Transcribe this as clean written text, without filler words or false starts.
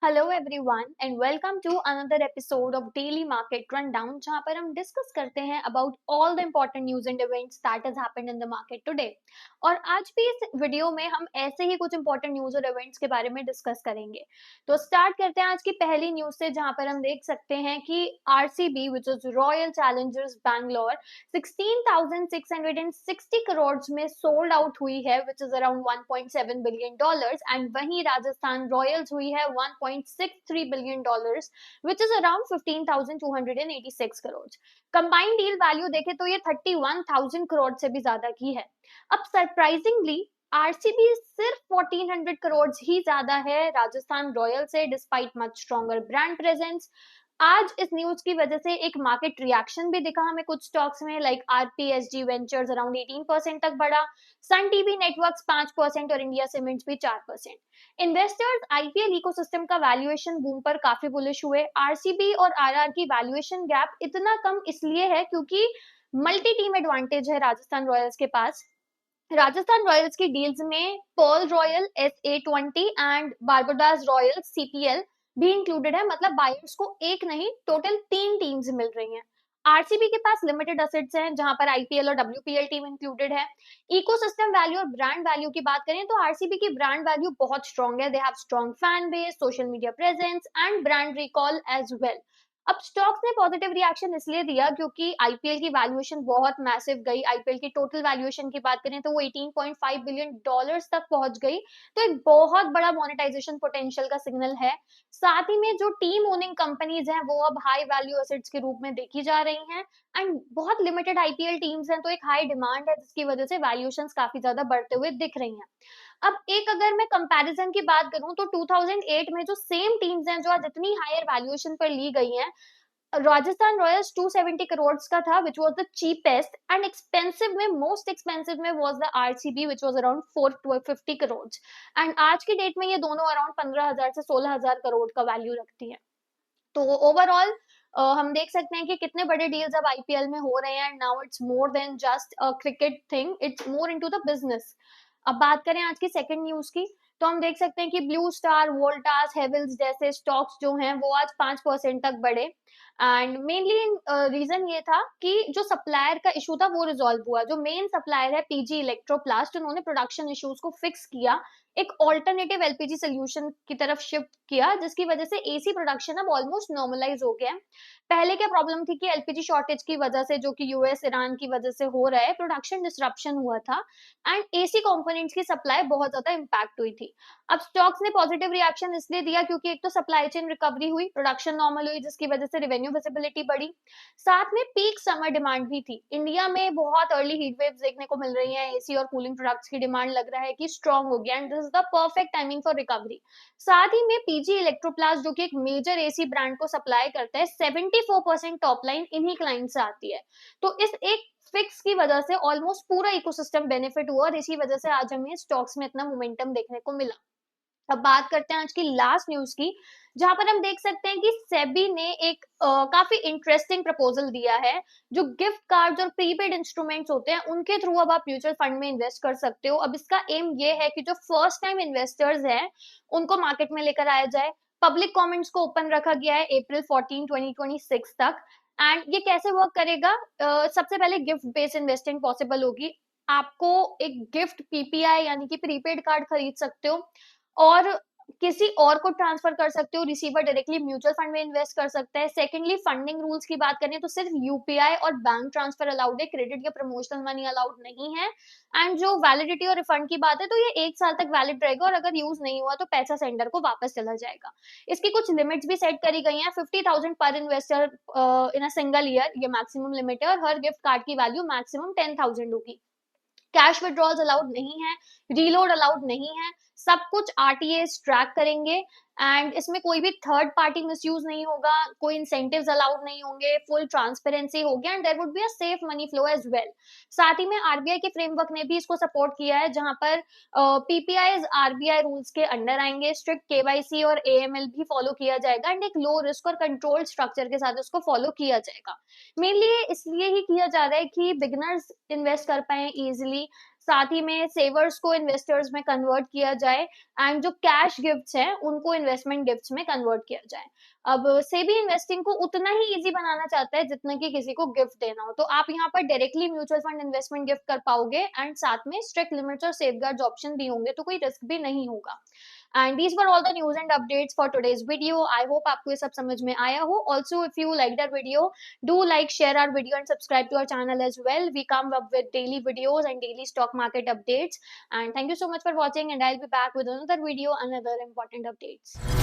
Hello everyone and welcome to another episode of daily market rundown जहां पर हम discuss करते हैं about all the important news and events that has happened in the market today. और आज भी इस वीडियो में हम ऐसे ही कुछ इंपॉर्टेंट न्यूज और इवेंट्स के बारे में डिस्कस करेंगे। तो स्टार्ट करते हैं आज की पहली न्यूज से, जहां पर हम देख सकते हैं कि RCB which is royal Challengers Bangalore 16,660 crore में सोल्ड आउट हुई है which is around 1.7 billion dollars. And वहीं राजस्थान रॉयल्स हुई है 1.63 billion dollars which is around 15,286 crore. Combined deal value देखें तो ये 31,000 करोड़ से भी ज्यादा की है। अब सरप्राइजिंगली आरसीबी सिर्फ 1400 करोड़ ही ज्यादा है राजस्थान रॉयल से, despite much stronger brand presence. आज इस न्यूज की वजह से एक मार्केट रिएक्शन भी दिखा हमें कुछ स्टॉक्स में, लाइक आरपीएसजी वेंचर्स अराउंड 18% तक बढ़ा, सन टीवी नेटवर्क्स 5% और इंडिया सीमेंट्स भी 4%। इन्वेस्टर्स आईपीएल इकोसिस्टम का वैल्यूएशन बूम पर काफी बुलिश हुए। आरसीबी और आरआर की वैल्यूएशन गैप इतना कम इसलिए है क्योंकि मल्टी टीम एडवांटेज है राजस्थान रॉयल्स के पास। राजस्थान रॉयल्स की डील्स में Paarl Royal SA20 and Barbados Royal CPL भी इंक्लूडेड है, मतलब बायर्स को एक नहीं टोटल 3 टीम्स मिल रही हैं। आरसीबी के पास लिमिटेड असेट्स हैं जहां पर आईपीएल और डब्ल्यूपीएल टीम इंक्लूडेड है। इकोसिस्टम वैल्यू और ब्रांड वैल्यू की बात करें तो आरसीबी की ब्रांड वैल्यू बहुत स्ट्रॉन्ग है। They have strong fan base, social media presence and brand recall as well. अब स्टॉक्स ने पॉजिटिव रिएक्शन इसलिए दिया क्योंकि आईपीएल की वैल्यूएशन बहुत मैसिव गई। आईपीएल की टोटल वैल्यूएशन की बात करें तो वो 18.5 बिलियन डॉलर्स तक पहुंच गई। तो एक बहुत बड़ा मोनेटाइजेशन पोटेंशियल का सिग्नल है। साथ ही में जो टीम ओनिंग कंपनीज हैं वो अब हाई वैल्यू एसेट्स के रूप में देखी जा रही हैं। एंड बहुत लिमिटेड आईपीएल टीम्स हैं तो एक हाई डिमांड है जिसकी वजह से वैल्यूएशंस काफी ज्यादा बढ़ते हुए दिख रही हैं। अब एक अगर मैं कंपैरिजन की बात करूं तो 2008 में जो सेम टीम्स हैं जो आज इतनी हायर वैल्यूएशन पर ली गई हैं, राजस्थान रॉयल्स 270 करोड़ का था which was the cheapest, and expensive में मोस्ट एक्सपेंसिव में was the RCB which was around 450 crore. And आज की डेट में ये दोनों अराउंड 15,000 से 16,000 करोड़ का वैल्यू रखती है। तो ओवरऑल हम देख सकते हैं कि कितने बड़े डील्स अब आईपीएल में हो रहे हैं। Now it's more than just a cricket thing, it's more into the business. अब बात करें आज की सेकंड न्यूज की, तो हम देख सकते हैं कि ब्लू स्टार, वोल्टास, हेवल्स जैसे स्टॉक्स जो हैं वो आज 5% तक बढ़े। एंड मेनली रीजन ये था कि जो सप्लायर का इशू था वो रिजॉल्व हुआ। जो मेन सप्लायर है पीजी इलेक्ट्रोप्लास्ट, उन्होंने प्रोडक्शन इश्यूज को फिक्स किया, एक ऑल्टरनेटिव एलपीजी सोल्यूशन की तरफ शिफ्ट किया, जिसकी वजह से एसी प्रोडक्शन अब ऑलमोस्ट नॉर्मलाइज हो गया है। पहले क्या प्रॉब्लम थी कि एलपीजी शॉर्टेज की वजह से, जो कि यूएस ईरान की वजह से हो रहा है, प्रोडक्शन डिसरप्शन हुआ था एंड एसी कंपोनेंट्स की सप्लाई बहुत ज्यादा इंपैक्ट हुई थी। अब स्टॉक्स ने पॉजिटिव रिएक्शन इसलिए दिया क्योंकि एक तो सप्लाई चेन रिकवरी हुई, प्रोडक्शन नॉर्मल हुई, जिसकी वजह से रेवेन्यू विजिबिलिटी बढ़ी। साथ में पीक समर डिमांड भी थी। इंडिया में बहुत अर्ली हीट वेव्स देखने को मिल रही है, एसी और कूलिंग प्रोडक्ट्स की डिमांड लग रहा है कि स्ट्रांग हो गया, and this is the perfect timing for recovery. साथ ही में पीजी इलेक्ट्रोप्लास्ट जो कि एक मेजर एसी ब्रांड को सप्लाई करता है, 74% टॉप लाइन इन्हीं क्लाइंट से आती है। तो इस एक फिक्स की वजह से ऑलमोस्ट पूरा इकोसिस्टम बेनिफिट हुआ और इसी वजह से आज हमें स्टॉक्स में इतना मोमेंटम देखने को मिला। अब बात करते हैं आज की लास्ट न्यूज की, जहां पर हम देख सकते हैं कि सेबी ने एक काफी इंटरेस्टिंग प्रपोजल दिया है। जो गिफ्ट कार्ड्स और प्रीपेड इंस्ट्रूमेंट्स होते हैं उनके थ्रू अब आप म्यूचुअल फंड में इन्वेस्ट कर सकते हो। अब इसका एम ये है कि जो फर्स्ट टाइम इन्वेस्टर्स हैं उनको मार्केट में लेकर आया जाए। पब्लिक कमेंट्स को ओपन रखा गया है अप्रैल 14 2026 तक। एंड ये कैसे वर्क करेगा? सबसे पहले गिफ्ट बेस्ड इन्वेस्टिंग पॉसिबल होगी। आपको एक गिफ्ट पीपीआई यानी कि प्रीपेड कार्ड खरीद सकते हो और किसी और को ट्रांसफर कर सकते हो। रिसीवर डायरेक्टली म्यूचुअल फंड में इन्वेस्ट कर सकता है। सेकेंडली, फंडिंग रूल्स की बात करें तो सिर्फ यूपीआई और बैंक ट्रांसफर अलाउड है, क्रेडिट या प्रमोशनल मनी अलाउड नहीं है। एंड जो वैलिडिटी और रिफंड की बात है तो ये 1 साल तक वैलिड रहेगा और अगर यूज नहीं हुआ तो पैसा सेंडर को वापस चला जाएगा। इसकी कुछ लिमिट्स भी सेट करी गई हैं। 50,000 पर investor in a single year, ये मैक्सिमम लिमिट है, और हर गिफ्ट कार्ड की वैल्यू मैक्सिमम 10,000 होगी। कैश विड्रॉल्स अलाउड नहीं है, रीलोड अलाउड नहीं है, सब कुछ आरटीए ट्रैक करेंगे। एंड इसमें कोई भी थर्ड पार्टी मिसयूज नहीं होगा, कोई इंसेंटिव्स अलाउड नहीं होंगे, फुल ट्रांसपेरेंसी होगी and there would be a safe money flow as well. साथ ही में आरबीआई के फ्रेमवर्क ने भी इसको सपोर्ट किया है, जहां पर पीपीआई आरबीआई रूल्स के अंडर आएंगे। स्ट्रिक्ट केवाईसी और एएमएल भी फॉलो किया जाएगा एंड एक लो रिस्क और कंट्रोल स्ट्रक्चर के साथ उसको फॉलो किया जाएगा। मेनली इसलिए ही किया जा रहा है कि बिगिनर्स इन्वेस्ट कर पाए इजिली। साथ ही में सेवर्स को इन्वेस्टर्स में कन्वर्ट किया जाए एंड जो कैश गिफ्ट्स हैं उनको इन्वेस्टमेंट गिफ्ट्स में कन्वर्ट किया जाए। अब सेबी इन्वेस्टिंग को उतना ही ईज़ी बनाना चाहता है जितना कि किसी को गिफ्ट देना हो। तो आप यहाँ पर directly mutual fund investment gift कर पाओगे एंड साथ में स्ट्रिक्ट लिमिट्स और सेफगार्ड्स ऑप्शन भी होंगे, तो कोई रिस्क भी नहीं होगा। And these were all the news and updates for today's video. I hope आपको ये सब समझ में आया हो। Also if you liked our video, do like, share our video and subscribe to our channel as well. We come up with daily videos and daily stock market updates. And thank you so much for watching, and I'll be back with another video, another important updates.